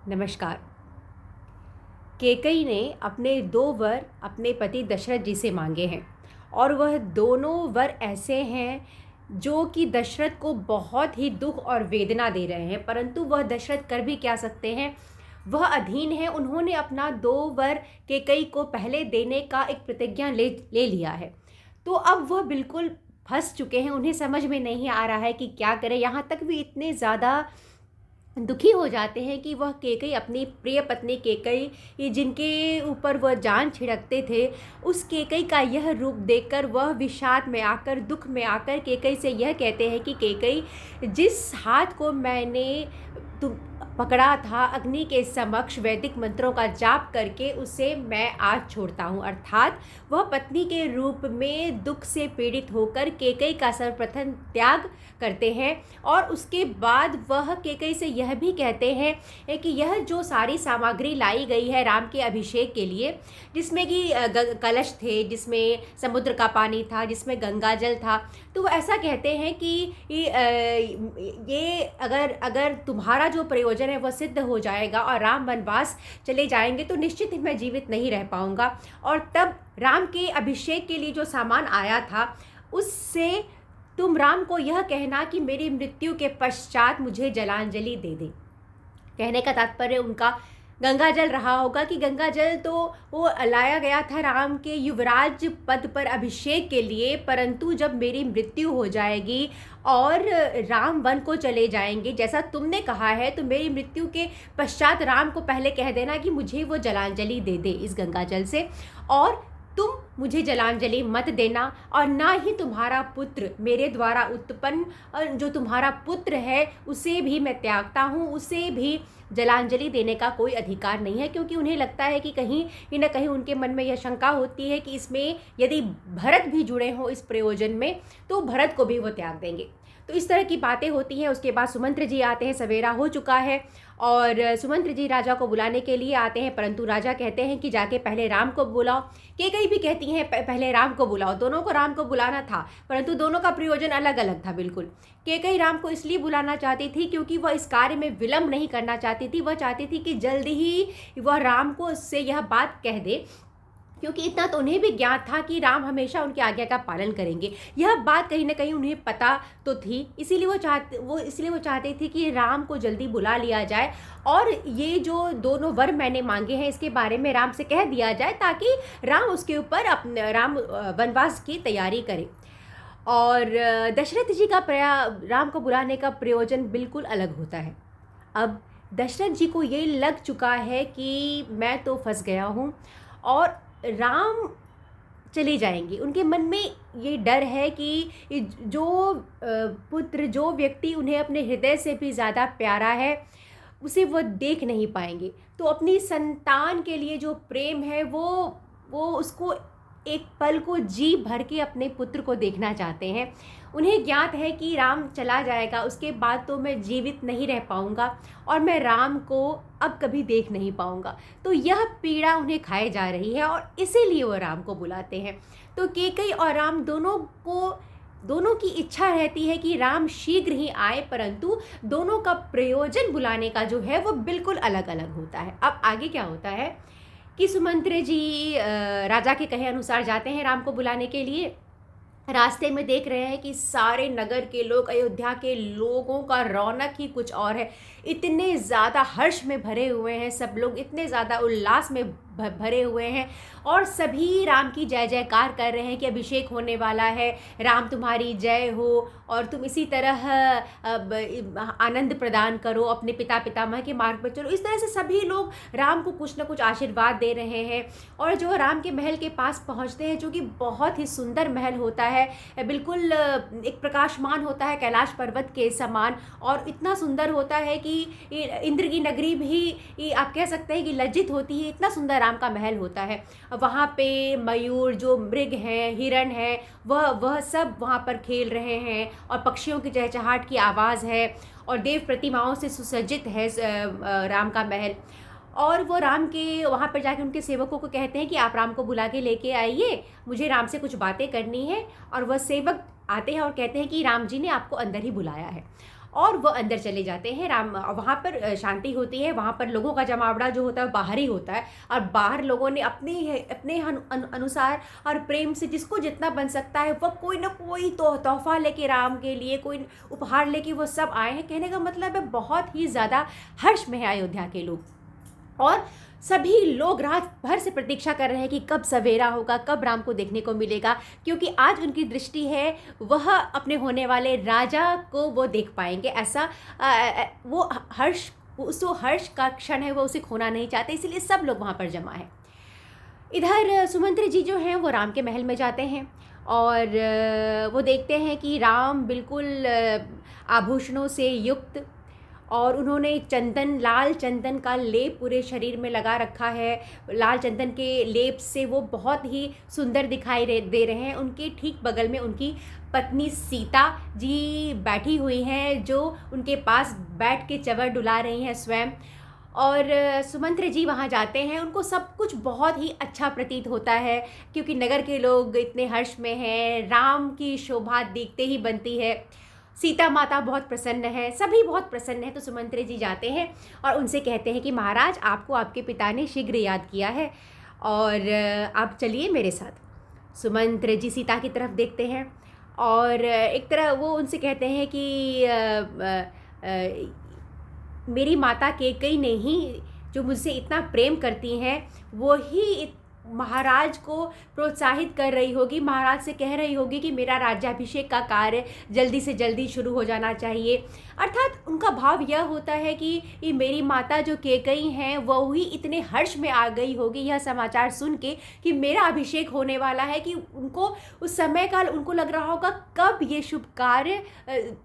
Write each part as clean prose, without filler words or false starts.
नमस्कार। केकई ने अपने 2 वर अपने पति दशरथ जी से मांगे हैं और वह दोनों वर ऐसे हैं जो कि दशरथ को बहुत ही दुख और वेदना दे रहे हैं, परंतु वह दशरथ कर भी क्या सकते हैं। वह अधीन है। उन्होंने अपना 2 वर केकई को पहले देने का एक प्रतिज्ञा ले ले लिया है। तो अब वह बिल्कुल फंस चुके हैं। उन्हें समझ में नहीं आ रहा है कि क्या करें। यहाँ तक भी इतने ज़्यादा दुखी हो जाते हैं कि वह केकई अपनी प्रिय पत्नी केकई, ये जिनके ऊपर वह जान छिड़कते थे, उस केकई का यह रूप देखकर वह विषाद में आकर, दुख में आकर केकई से यह कहते हैं कि केकई, जिस हाथ को मैंने तुम पकड़ा था अग्नि के समक्ष वैदिक मंत्रों का जाप करके, उसे मैं आज छोड़ता हूँ। अर्थात वह पत्नी के रूप में दुख से पीड़ित होकर केकई का सर्वप्रथम त्याग करते हैं और उसके बाद वह केकई से यह भी कहते हैं कि यह जो सारी सामग्री लाई गई है राम के अभिषेक के लिए, जिसमें कि कलश थे, जिसमें समुद्र का पानी था, जिसमें गंगा जल था, तो वो ऐसा कहते हैं कि ये अगर अगर तुम्हारा जो प्रयोजन है वह सिद्ध हो जाएगा और राम वनवास चले जाएंगे तो निश्चित ही मैं जीवित नहीं रह पाऊंगा। और तब राम के अभिषेक के लिए जो सामान आया था उससे तुम राम को यह कहना कि मेरी मृत्यु के पश्चात मुझे जलांजलि दे दे। कहने का तात्पर्य उनका गंगा जल रहा होगा कि गंगा जल तो वो लाया गया था राम के युवराज पद पर अभिषेक के लिए, परंतु जब मेरी मृत्यु हो जाएगी और राम वन को चले जाएंगे जैसा तुमने कहा है, तो मेरी मृत्यु के पश्चात राम को पहले कह देना कि मुझे वो जलांजलि दे दे इस गंगा जल से, और तुम मुझे जलांजलि मत देना और ना ही तुम्हारा पुत्र, मेरे द्वारा उत्पन्न जो तुम्हारा पुत्र है उसे भी मैं त्यागता हूँ, उसे भी जलांजलि देने का कोई अधिकार नहीं है। क्योंकि उन्हें लगता है कि कहीं न कहीं उनके मन में यह शंका होती है कि इसमें यदि भरत भी जुड़े हों इस प्रयोजन में तो भरत को भी वो त्याग देंगे। तो इस तरह की बातें होती हैं। उसके बाद सुमंत्र जी आते हैं। सवेरा हो चुका है और सुमंत्र जी राजा को बुलाने के लिए आते हैं, परंतु राजा कहते हैं कि जाके पहले राम को बुलाओ। केकई भी कहती हैं पहले राम को बुलाओ। दोनों को राम को बुलाना था, परंतु दोनों का प्रयोजन अलग अलग था बिल्कुल। केकई राम को इसलिए बुलाना चाहती थी क्योंकि वह इस कार्य में विलंब नहीं करना चाहती थी। वह चाहती थी कि जल्दी ही वह राम को उससे यह बात कह दे, क्योंकि इतना तो उन्हें भी ज्ञात था कि राम हमेशा उनकी आज्ञा का पालन करेंगे। यह बात कहीं ना कहीं उन्हें पता तो थी, इसीलिए वो चाहते थे कि राम को जल्दी बुला लिया जाए और ये जो दोनों वर मैंने मांगे हैं इसके बारे में राम से कह दिया जाए, ताकि राम उसके ऊपर राम वनवास की तैयारी करे। और दशरथ जी का राम को बुलाने का प्रयोजन बिल्कुल अलग होता है। अब दशरथ जी को ये लग चुका है कि मैं तो फंस गया हूँ और राम चले जाएंगे। उनके मन में ये डर है कि जो पुत्र, जो व्यक्ति उन्हें अपने हृदय से भी ज़्यादा प्यारा है, उसे वो देख नहीं पाएंगे। तो अपनी संतान के लिए जो प्रेम है वो उसको एक पल को जी भर के अपने पुत्र को देखना चाहते हैं। उन्हें ज्ञात है कि राम चला जाएगा, उसके बाद तो मैं जीवित नहीं रह पाऊंगा और मैं राम को अब कभी देख नहीं पाऊंगा। तो यह पीड़ा उन्हें खाए जा रही है और इसीलिए वो राम को बुलाते हैं। तो केकई और राम दोनों की इच्छा रहती है कि राम शीघ्र ही आए, परंतु दोनों का प्रयोजन बुलाने का जो है वो बिल्कुल अलग अलग होता है। अब आगे क्या होता है कि सुमंत्र जी राजा के कहे अनुसार जाते हैं राम को बुलाने के लिए। रास्ते में देख रहे हैं कि सारे नगर के लोग, अयोध्या के लोगों का रौनक ही कुछ और है। इतने ज़्यादा हर्ष में भरे हुए हैं सब लोग, इतने ज़्यादा उल्लास में भरे हुए हैं और सभी राम की जय जयकार कर रहे हैं कि अभिषेक होने वाला है, राम तुम्हारी जय हो और तुम इसी तरह आनंद प्रदान करो, अपने पिता पितामह के मार्ग पर चलो। इस तरह से सभी लोग राम को कुछ न कुछ आशीर्वाद दे रहे हैं। और जो राम के महल के पास पहुंचते हैं, जो कि बहुत ही सुंदर महल होता है, बिल्कुल एक प्रकाशमान होता है कैलाश पर्वत के समान, और इतना सुंदर होता है कि इंद्र की नगरी भी आप कह सकते हैं कि लज्जित होती है। इतना सुंदर राम का महल होता है। वहाँ पे मयूर, जो मृग हैं, हिरण हैं, वह सब वहाँ पर खेल रहे हैं और पक्षियों की चहचहाट की आवाज़ है और देव प्रतिमाओं से सुसज्जित है राम का महल। और वो राम के वहाँ पर जाके उनके सेवकों को कहते हैं कि आप राम को बुला के लेके आइए, मुझे राम से कुछ बातें करनी है। और वह सेवक आते हैं और कहते हैं कि राम जी ने आपको अंदर ही बुलाया है। और वो अंदर चले जाते हैं। राम वहाँ पर शांति होती है, वहाँ पर लोगों का जमावड़ा जो होता है वो बाहर ही होता है, और बाहर लोगों ने अपने अनुसार और प्रेम से जिसको जितना बन सकता है वह कोई ना कोई तोहफा लेके राम के लिए, कोई उपहार लेके वो सब आए हैं। कहने का मतलब है बहुत ही ज़्यादा हर्ष में है अयोध्या के लोग, और सभी लोग रात भर से प्रतीक्षा कर रहे हैं कि कब सवेरा होगा, कब राम को देखने को मिलेगा, क्योंकि आज उनकी दृष्टि है वह अपने होने वाले राजा को वो देख पाएंगे। ऐसा वो हर्ष, उस हर्ष का क्षण है वो उसे खोना नहीं चाहते, इसलिए सब लोग वहाँ पर जमा है। इधर सुमंत्र जी जो हैं वो राम के महल में जाते हैं और वो देखते हैं कि राम बिल्कुल आभूषणों से युक्त, और उन्होंने चंदन, लाल चंदन का लेप पूरे शरीर में लगा रखा है। लाल चंदन के लेप से वो बहुत ही सुंदर दिखाई दे रहे हैं। उनके ठीक बगल में उनकी पत्नी सीता जी बैठी हुई हैं, जो उनके पास बैठ के चवर डुला रही हैं स्वयं। और सुमंत्र जी वहाँ जाते हैं, उनको सब कुछ बहुत ही अच्छा प्रतीत होता है, क्योंकि नगर के लोग इतने हर्ष में हैं, राम की शोभा देखते ही बनती है। सीता माता बहुत प्रसन्न है, सभी बहुत प्रसन्न हैं। तो सुमंत्र जी जाते हैं और उनसे कहते हैं कि महाराज, आपको आपके पिता ने शीघ्र याद किया है और आप चलिए मेरे साथ। सुमंत्र जी सीता की तरफ देखते हैं और एक तरह वो उनसे कहते हैं कि मेरी माता कैकेयी ने ही, जो मुझसे इतना प्रेम करती हैं, वो ही महाराज को प्रोत्साहित कर रही होगी, महाराज से कह रही होगी कि मेरा राज्याभिषेक का कार्य जल्दी से जल्दी शुरू हो जाना चाहिए। अर्थात उनका भाव यह होता है कि ये मेरी माता जो कैकेयी हैं वो ही इतने हर्ष में आ गई होगी यह समाचार सुन के कि मेरा अभिषेक होने वाला है, कि उनको उस समय काल उनको लग रहा होगा कब ये शुभ कार्य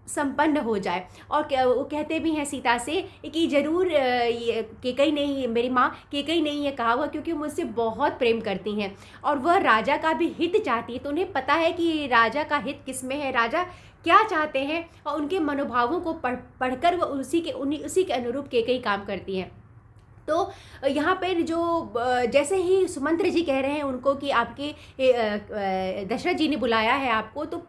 संपन्न हो जाए। और वो कहते भी हैं सीता से कि ज़रूर कैकेयी ने ही, मेरी माँ कैकेयी ने ये कहा हुआ, क्योंकि मुझसे बहुत प्रेम करती हैं और वह राजा का भी हित चाहती है। तो उन्हें पता है कि राजा का हित किस में है, राजा क्या चाहते हैं, और उनके मनोभावों को पढ़कर वो उसी के अनुरूप कैकेयी काम करती हैं। तो यहाँ पर जो जैसे ही सुमंत्र जी कह रहे हैं उनको कि आपके दशरथ जी ने बुलाया है आपको, तो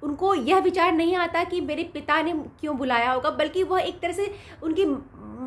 उनको यह विचार नहीं आता कि मेरे पिता ने क्यों बुलाया होगा, बल्कि वह एक तरह से उनकी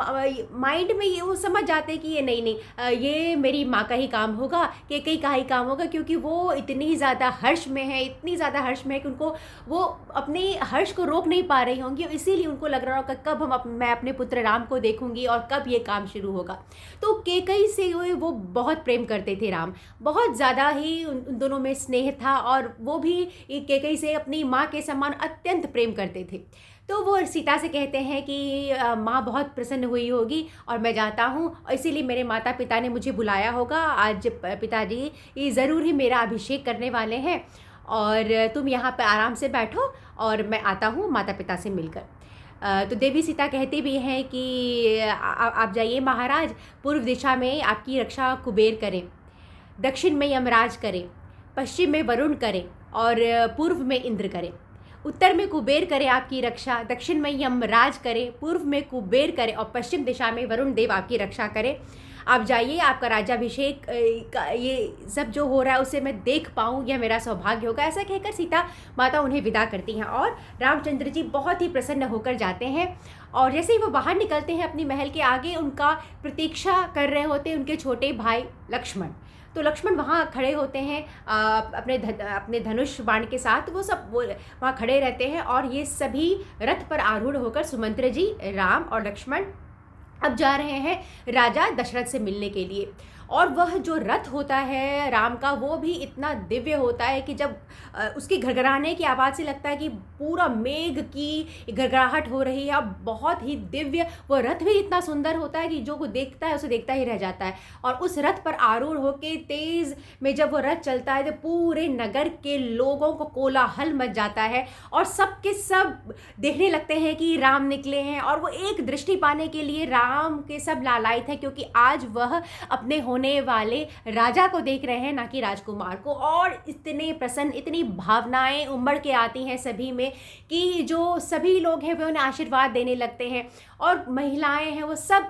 माइंड में ये वो समझ जाते हैं कि ये नहीं, ये मेरी माँ का ही काम होगा, कैकेयी का ही काम होगा, क्योंकि वो इतनी ज़्यादा हर्ष में है, इतनी ज़्यादा हर्ष में है कि उनको वो अपने हर्ष को रोक नहीं पा रही होंगी, इसीलिए उनको लग रहा होगा कब मैं अपने पुत्र राम को देखूंगी और कब ये काम शुरू होगा। तो कैकेयी से वो बहुत प्रेम करते थे राम, बहुत ज़्यादा ही उन दोनों में स्नेह था, और वो भी कैकेयी से अपनी माँ के समान अत्यंत प्रेम करते थे। तो वो सीता से कहते हैं कि माँ बहुत प्रसन्न हुई होगी और मैं जाता हूँ, इसीलिए मेरे माता पिता ने मुझे बुलाया होगा। आज पिताजी ये ज़रूर ही मेरा अभिषेक करने वाले हैं, और तुम यहाँ पर आराम से बैठो और मैं आता हूँ माता पिता से मिलकर। तो देवी सीता कहती भी हैं कि आप जाइए महाराज, पूर्व दिशा में आपकी रक्षा कुबेर करें, दक्षिण में यमराज करें, पश्चिम में वरुण करें और पूर्व में इंद्र करें। उत्तर में कुबेर करे आपकी रक्षा, दक्षिण में यमराज करे, पूर्व में कुबेर करे और पश्चिम दिशा में वरुण देव आपकी रक्षा करे। आप जाइए, आपका राज्याभिषेक ये सब जो हो रहा है उसे मैं देख पाऊँ, यह मेरा सौभाग्य होगा। ऐसा कहकर सीता माता उन्हें विदा करती हैं और रामचंद्र जी बहुत ही प्रसन्न होकर जाते हैं। और जैसे ही वो बाहर निकलते हैं अपनी महल के आगे, उनका प्रतीक्षा कर रहे होते हैं उनके छोटे भाई लक्ष्मण। तो लक्ष्मण वहाँ खड़े होते हैं अपने धनुष बाण के साथ, वो वहाँ खड़े रहते हैं, और ये सभी रथ पर आरूढ़ होकर सुमंत्र जी, राम और लक्ष्मण अब जा रहे हैं राजा दशरथ से मिलने के लिए। और वह जो रथ होता है राम का, वो भी इतना दिव्य होता है कि जब उसके घरघराने की आवाज़ से लगता है कि पूरा मेघ की घरघराहट हो रही है। अब बहुत ही दिव्य वो रथ भी इतना सुंदर होता है कि जो को देखता है उसे देखता ही रह जाता है। और उस रथ पर आरूढ़ होके तेज़ में जब वो रथ चलता है तो पूरे नगर के लोगों को कोलाहल मच जाता है, और सब के सब देखने लगते हैं कि राम निकले हैं। और वो एक दृष्टि पाने के लिए राम के सब लालायित हैं, क्योंकि आज वह अपने होने वाले राजा को देख रहे हैं, ना कि राजकुमार को। और इतने प्रसन्न, इतनी भावनाएं उमड़ के आती हैं सभी में कि जो सभी लोग हैं वे उन्हें आशीर्वाद देने लगते हैं, और महिलाएं हैं वो सब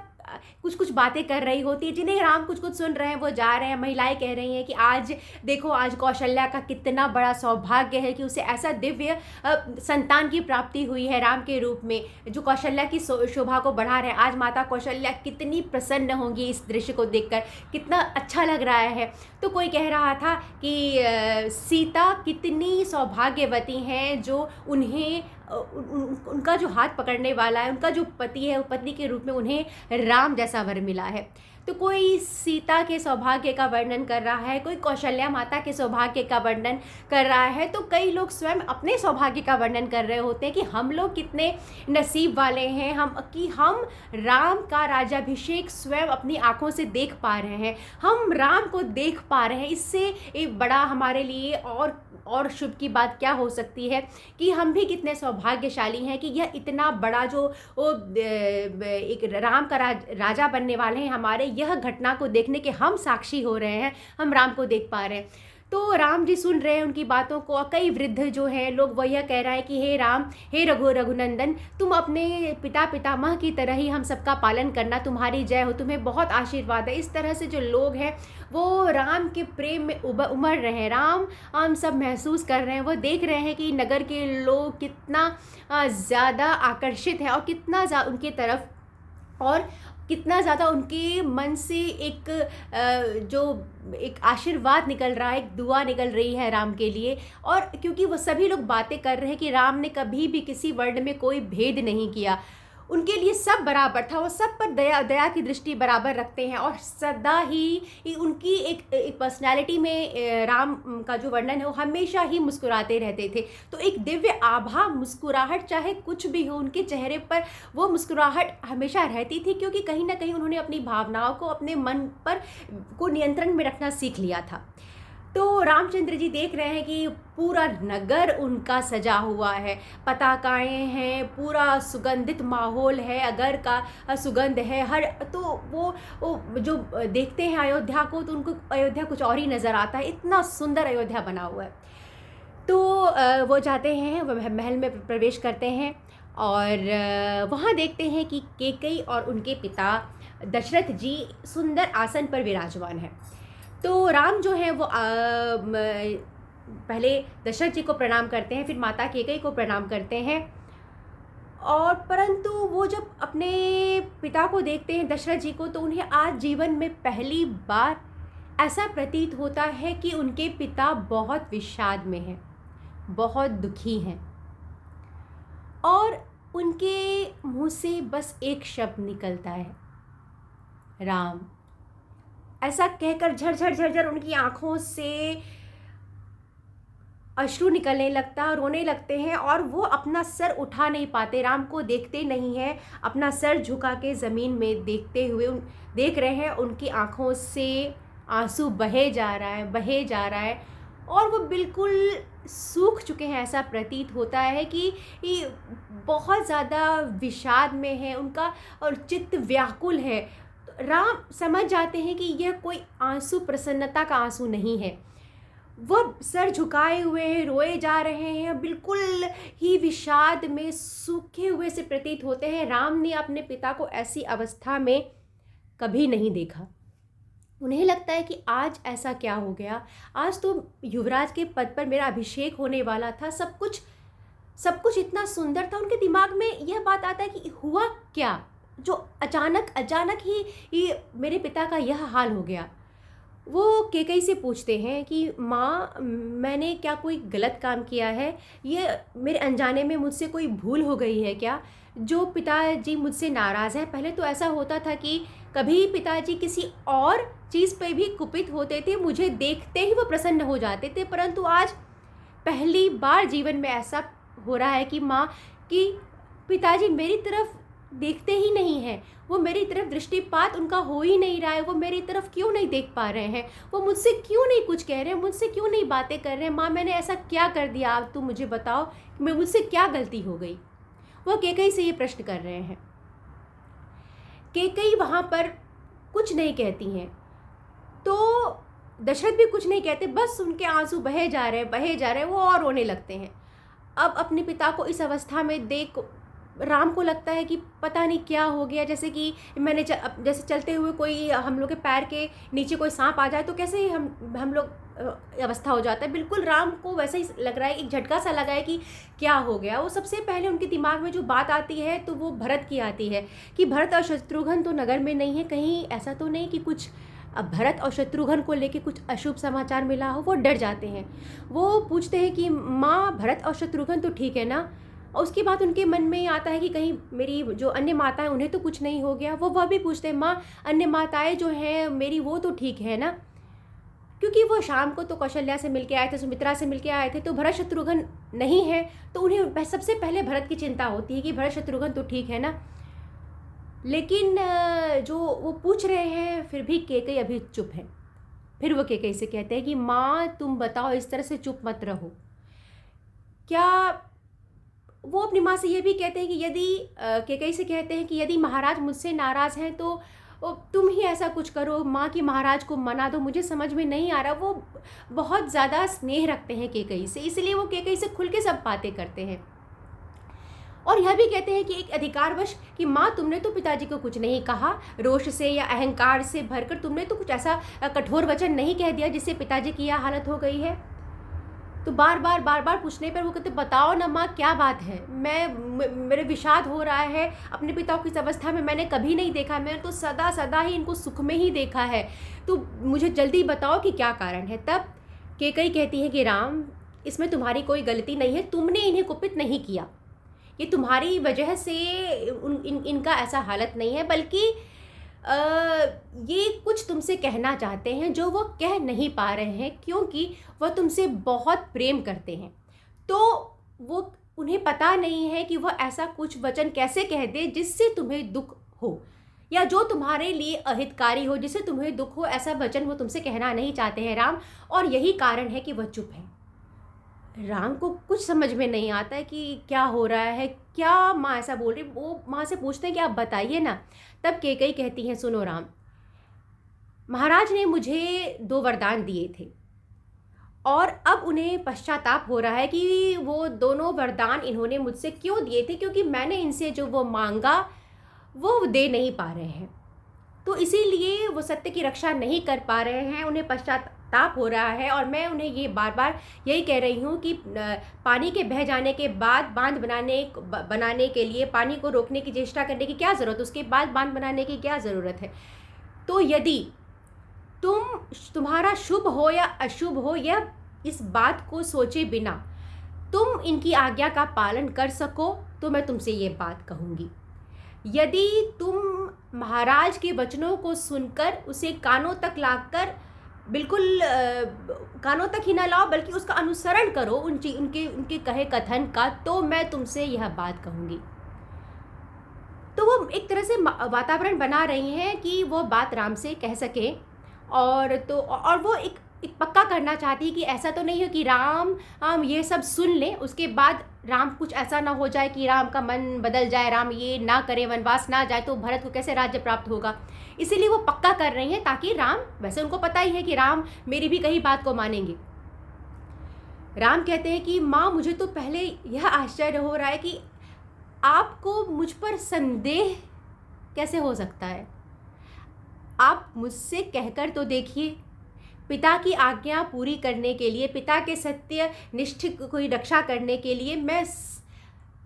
कुछ कुछ बातें कर रही होती है, जिन्हें राम कुछ कुछ सुन रहे हैं, वो जा रहे हैं। महिलाएं कह रही हैं कि आज देखो, आज कौशल्या का कितना बड़ा सौभाग्य है कि उसे ऐसा दिव्य संतान की प्राप्ति हुई है राम के रूप में, जो कौशल्या की शोभा को बढ़ा रहे हैं। आज माता कौशल्या कितनी प्रसन्न होंगी इस दृश्य को देखकर, कितना अच्छा लग रहा है। तो कोई कह रहा था कि सीता कितनी सौभाग्यवती हैं, जो उन्हें उनका जो हाथ पकड़ने वाला है, उनका जो पति है, वो पत्नी के रूप में उन्हें राम जैसा वर मिला है। तो कोई सीता के सौभाग्य का वर्णन कर रहा है, कोई कौशल्या माता के सौभाग्य का वर्णन कर रहा है, तो कई लोग स्वयं अपने सौभाग्य का वर्णन कर रहे होते हैं कि हम लोग कितने नसीब वाले हैं, हम राम का राज्याभिषेक स्वयं अपनी आंखों से देख पा रहे हैं, हम राम को देख पा रहे हैं। इससे एक बड़ा हमारे लिए और शुभ की बात क्या हो सकती है कि हम भी कितने सौभाग्यशाली हैं कि यह इतना बड़ा जो एक राम का राजा बनने वाले हैं हमारे, यह घटना को देखने के हम साक्षी हो रहे हैं, हम राम को देख पा रहे हैं। तो राम जी सुन रहे हैं उनकी बातों को। कई वृद्ध जो हैं लोग वह यह कह रहा है कि हे राम, हे रघुनंदन, तुम अपने पितामह की तरह ही हम सबका पालन करना, तुम्हारी जय हो, तुम्हें बहुत आशीर्वाद है। इस तरह से जो लोग हैं वो राम के प्रेम में उमड़ रहे हैं, राम हम सब महसूस कर रहे हैं। वो देख रहे हैं कि नगर के लोग कितना ज़्यादा आकर्षित हैं और कितना उनके तरफ, और कितना ज़्यादा उनके मन से जो एक आशीर्वाद निकल रहा है, एक दुआ निकल रही है राम के लिए। और क्योंकि वो सभी लोग बातें कर रहे हैं कि राम ने कभी भी किसी वर्ण में कोई भेद नहीं किया, उनके लिए सब बराबर था, वो सब पर दया की दृष्टि बराबर रखते हैं। और सदा ही उनकी एक पर्सनैलिटी में राम का जो वर्णन है वो हमेशा ही मुस्कुराते रहते थे। तो एक दिव्य आभा, मुस्कुराहट, चाहे कुछ भी हो उनके चेहरे पर, वो मुस्कुराहट हमेशा रहती थी, क्योंकि कहीं ना कहीं उन्होंने अपनी भावनाओं को, अपने मन पर को नियंत्रण में रखना सीख लिया था। तो रामचंद्र जी देख रहे हैं कि पूरा नगर उनका सजा हुआ है, पताकाएं हैं, पूरा सुगंधित माहौल है, अगर का सुगंध है हर। तो वो जो देखते हैं अयोध्या को, तो उनको अयोध्या कुछ और ही नज़र आता है, इतना सुंदर अयोध्या बना हुआ है। तो वो जाते हैं, वह महल में प्रवेश करते हैं और वहाँ देखते हैं कि कैकेयी और उनके पिता दशरथ जी सुंदर आसन पर विराजमान हैं। तो राम जो है वो पहले दशरथ जी को प्रणाम करते हैं, फिर माता कैकेयी को प्रणाम करते हैं। और परंतु वो जब अपने पिता को देखते हैं, दशरथ जी को, तो उन्हें आज जीवन में पहली बार ऐसा प्रतीत होता है कि उनके पिता बहुत विषाद में हैं, बहुत दुखी हैं, और उनके मुंह से बस एक शब्द निकलता है, राम। ऐसा कहकर झरझर उनकी आंखों से अश्रु निकलने लगता है, रोने लगते हैं, और वो अपना सर उठा नहीं पाते, राम को देखते नहीं हैं, अपना सर झुका के ज़मीन में देखते हुए देख रहे हैं। उनकी आंखों से आंसू बहे जा रहा है, और वो बिल्कुल सूख चुके हैं। ऐसा प्रतीत होता है कि बहुत ज़्यादा विषाद में है उनका, और चित्त व्याकुल है। राम समझ जाते हैं कि यह कोई आंसू प्रसन्नता का आंसू नहीं है, वो सर झुकाए हुए हैं, रोए जा रहे हैं, बिल्कुल ही विषाद में सूखे हुए से प्रतीत होते हैं। राम ने अपने पिता को ऐसी अवस्था में कभी नहीं देखा। उन्हें लगता है कि आज ऐसा क्या हो गया, आज तो युवराज के पद पर मेरा अभिषेक होने वाला था, सब कुछ इतना सुंदर था। उनके दिमाग में यह बात आता है कि हुआ क्या, जो अचानक ही मेरे पिता का यह हाल हो गया। वो कैकेयी से पूछते हैं कि माँ, मैंने क्या कोई गलत काम किया है, ये मेरे अनजाने में मुझसे कोई भूल हो गई है क्या, जो पिताजी मुझसे नाराज़ हैं। पहले तो ऐसा होता था कि कभी पिताजी किसी और चीज़ पे भी कुपित होते थे, मुझे देखते ही वो प्रसन्न हो जाते थे, परंतु आज पहली बार जीवन में ऐसा हो रहा है कि माँ, कि पिताजी मेरी तरफ देखते ही नहीं हैं, वो मेरी तरफ दृष्टिपात उनका हो ही नहीं रहा है, वो मेरी तरफ क्यों नहीं देख पा रहे हैं, वो मुझसे क्यों नहीं कुछ कह रहे हैं, मुझसे क्यों नहीं बातें कर रहे हैं। माँ, मैंने ऐसा क्या कर दिया, आप तुम मुझे बताओ, मुझसे क्या गलती हो गई। वो कैकेयी से ये प्रश्न कर रहे हैं। कैकेयी वहाँ पर कुछ नहीं कहती हैं, तो दशरथ भी कुछ नहीं कहते, बस उनके आंसू बहे जा रहे हैं, वो और रोने लगते हैं। अब अपने पिता को इस अवस्था में राम को लगता है कि पता नहीं क्या हो गया, जैसे कि जैसे चलते हुए कोई हम लोग के पैर के नीचे कोई सांप आ जाए तो कैसे हम लोग अवस्था हो जाता है, बिल्कुल राम को वैसा ही लग रहा है, एक झटका सा लगा है कि क्या हो गया। वो सबसे पहले उनके दिमाग में जो बात आती है तो वो भरत की आती है कि भरत और शत्रुघ्न तो नगर में नहीं है, कहीं ऐसा तो नहीं कि कुछ अब भरत और शत्रुघ्न को लेके कुछ अशुभ समाचार मिला हो। वो डर जाते हैं, वो पूछते हैं कि माँ भरत और शत्रुघ्न तो ठीक है ना। और उसके बाद उनके मन में आता है कि कहीं मेरी जो अन्य माताएं उन्हें तो कुछ नहीं हो गया। वो वह भी पूछते हैं माँ अन्य माताएं जो हैं मेरी वो तो ठीक है ना, क्योंकि वो शाम को तो कौशल्या से मिलके आए थे, सुमित्रा से मिलके आए थे, तो भरत शत्रुघ्न नहीं है तो उन्हें सबसे पहले भरत की चिंता होती है कि भरत शत्रुघ्न तो ठीक है ना। लेकिन जो वो पूछ रहे हैं फिर भी केकई अभी चुप है। फिर वो केकई से कहते हैं कि माँ तुम बताओ, इस तरह से चुप मत रहो। क्या वो अपनी माँ से ये भी कहते हैं कि यदि केकई से कहते हैं कि यदि महाराज मुझसे नाराज़ हैं तो तुम ही ऐसा कुछ करो माँ कि महाराज को मना दो। मुझे समझ में नहीं आ रहा। वो बहुत ज़्यादा स्नेह रखते हैं केकई से, इसलिए वो केकई से खुल के सब बातें करते हैं। और यह भी कहते हैं कि एक अधिकारवश कि माँ तुमने तो पिताजी को कुछ नहीं कहा, रोष से या अहंकार से भरकर तुमने तो कुछ ऐसा कठोर वचन नहीं कह दिया जिससे पिताजी की यह हालत हो गई है। तो बार बार पूछने पर वो कहते बताओ ना माँ क्या बात है। मेरे विषाद हो रहा है, अपने पिता को इस अवस्था में मैंने कभी नहीं देखा, मैंने तो सदा ही इनको सुख में ही देखा है, तो मुझे जल्दी बताओ कि क्या कारण है। तब केकई कहती है कि राम इसमें तुम्हारी कोई गलती नहीं है, तुमने इन्हें कुपित नहीं किया, ये तुम्हारी वजह से इनका ऐसा हालत नहीं है, बल्कि ये कुछ तुमसे कहना चाहते हैं जो वो कह नहीं पा रहे हैं क्योंकि वह तुमसे बहुत प्रेम करते हैं। तो वो उन्हें पता नहीं है कि वह ऐसा कुछ वचन कैसे कह दे जिससे तुम्हें दुख हो या जो तुम्हारे लिए अहितकारी हो, जिससे तुम्हें दुख हो। ऐसा वचन वो तुमसे कहना नहीं चाहते हैं राम, और यही कारण है कि वह चुप है। राम को कुछ समझ में नहीं आता है कि क्या हो रहा है, क्या माँ ऐसा बोल रही। वो माँ से पूछते हैं कि आप बताइए ना। तब केकई कहती हैं सुनो राम, महाराज ने मुझे 2 वरदान दिए थे और अब उन्हें पश्चाताप हो रहा है कि वो दोनों वरदान इन्होंने मुझसे क्यों दिए थे, क्योंकि मैंने इनसे जो वो मांगा वो दे नहीं पा रहे हैं, तो इसीलिए वो सत्य की रक्षा नहीं कर पा रहे हैं, उन्हें पश्चाताप हो रहा है। और मैं उन्हें ये बार बार यही कह रही हूँ कि पानी के बह जाने के बाद बांध बनाने के लिए पानी को रोकने की चेष्टा करने की क्या ज़रूरत, उसके बाद बांध बनाने की क्या ज़रूरत है। तो यदि तुम्हारा शुभ हो या अशुभ हो, यह इस बात को सोचे बिना तुम इनकी आज्ञा का पालन कर सको तो मैं तुमसे ये बात कहूँगी। यदि तुम महाराज के वचनों को सुनकर उसे कानों तक लाकर बिल्कुल कानों तक ही ना लाओ बल्कि उसका अनुसरण करो उनके कहे कथन का, तो मैं तुमसे यह बात कहूँगी। तो वो एक तरह से वातावरण बना रही हैं कि वो बात राम से कह सकें, और वो एक पक्का करना चाहती है कि ऐसा तो नहीं हो कि राम ये सब सुन लें, उसके बाद राम कुछ ऐसा ना हो जाए कि राम का मन बदल जाए, राम ये ना करे, वनवास ना जाए तो भरत को कैसे राज्य प्राप्त होगा। इसीलिए वो पक्का कर रही हैं ताकि राम, वैसे उनको पता ही है कि राम मेरी भी कहीं बात को मानेंगे। राम कहते हैं कि माँ मुझे तो पहले यह आश्चर्य हो रहा है कि आपको मुझ पर संदेह कैसे हो सकता है। आप मुझसे कहकर तो देखिए, पिता की आज्ञा पूरी करने के लिए, पिता के सत्य निष्ठ की रक्षा करने के लिए मैं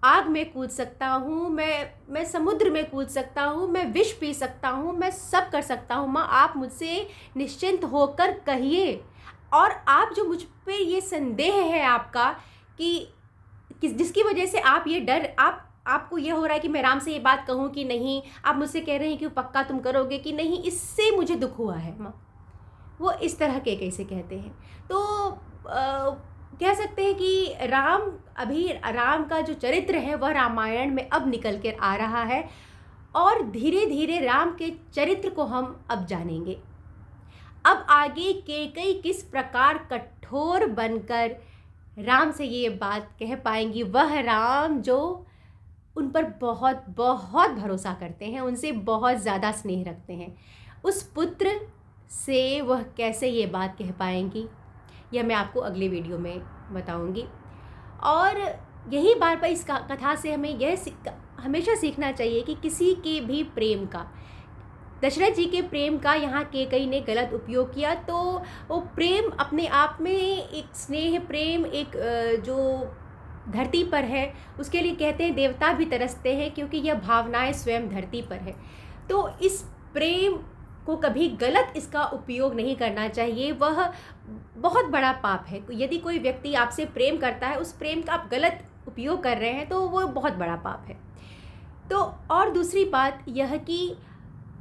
आग में कूद सकता हूँ, मैं समुद्र में कूद सकता हूँ, मैं विष पी सकता हूँ, मैं सब कर सकता हूँ। माँ आप मुझसे निश्चिंत होकर कहिए। और आप जो मुझ पे ये संदेह है आपका कि जिसकी वजह से आप ये डर, आपको ये हो रहा है कि मैं राम से ये बात कहूँ कि नहीं, आप मुझसे कह रहे हैं कि पक्का तुम करोगे कि नहीं, इससे मुझे दुख हुआ है माँ। वो इस तरह के कैसे कहते हैं। तो कह सकते हैं कि राम का जो चरित्र है वह रामायण में अब निकल कर आ रहा है, और धीरे धीरे राम के चरित्र को हम अब जानेंगे। अब आगे केकई किस प्रकार कठोर बनकर राम से ये बात कह पाएंगी, वह राम जो उन पर बहुत बहुत भरोसा करते हैं, उनसे बहुत ज़्यादा स्नेह रखते हैं, उस पुत्र से वह कैसे ये बात कह पाएंगी, यह मैं आपको अगले वीडियो में बताऊंगी। और यही बार बार इस कथा से हमेशा सीखना चाहिए कि किसी के भी प्रेम का, दशरथ जी के प्रेम का यहाँ कैकेयी ने गलत उपयोग किया, तो वो प्रेम अपने आप में एक स्नेह प्रेम, एक जो धरती पर है उसके लिए कहते हैं देवता भी तरसते हैं, क्योंकि यह भावनाएं स्वयं धरती पर है। तो इस प्रेम को कभी गलत इसका उपयोग नहीं करना चाहिए, वह बहुत बड़ा पाप है। यदि कोई व्यक्ति आपसे प्रेम करता है, उस प्रेम का आप गलत उपयोग कर रहे हैं, तो वो बहुत बड़ा पाप है। तो और दूसरी बात यह कि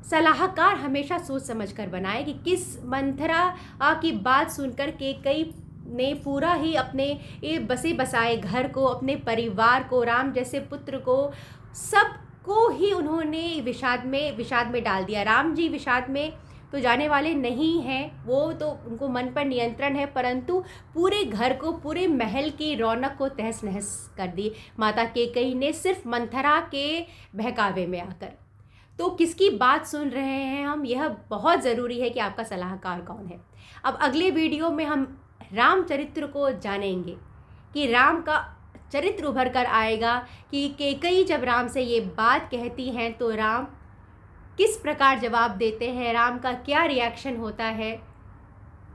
सलाहकार हमेशा सोच समझ कर बनाए कि किस मंथरा की बात सुनकर कैकेयी ने पूरा ही अपने ये बसे बसाए घर को, अपने परिवार को, राम जैसे पुत्र को, सबको ही उन्होंने विषाद में डाल दिया। राम जी विषाद में तो जाने वाले नहीं हैं, वो तो उनको मन पर नियंत्रण है, परंतु पूरे घर को, पूरे महल की रौनक को तहस नहस कर दी माता कैकेयी ने, सिर्फ मंथरा के बहकावे में आकर। तो किसकी बात सुन रहे हैं हम, यह बहुत ज़रूरी है कि आपका सलाहकार कौन है। अब अगले वीडियो में हम राम चरित्र को जानेंगे कि राम का चरित्र उभर कर आएगा कि कैकेयी जब राम से ये बात कहती हैं तो राम किस प्रकार जवाब देते हैं, राम का क्या रिएक्शन होता है।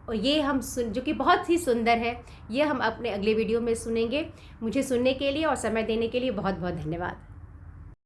और ये हम जो कि बहुत ही सुंदर है, ये हम अपने अगले वीडियो में सुनेंगे। मुझे सुनने के लिए और समय देने के लिए बहुत बहुत धन्यवाद।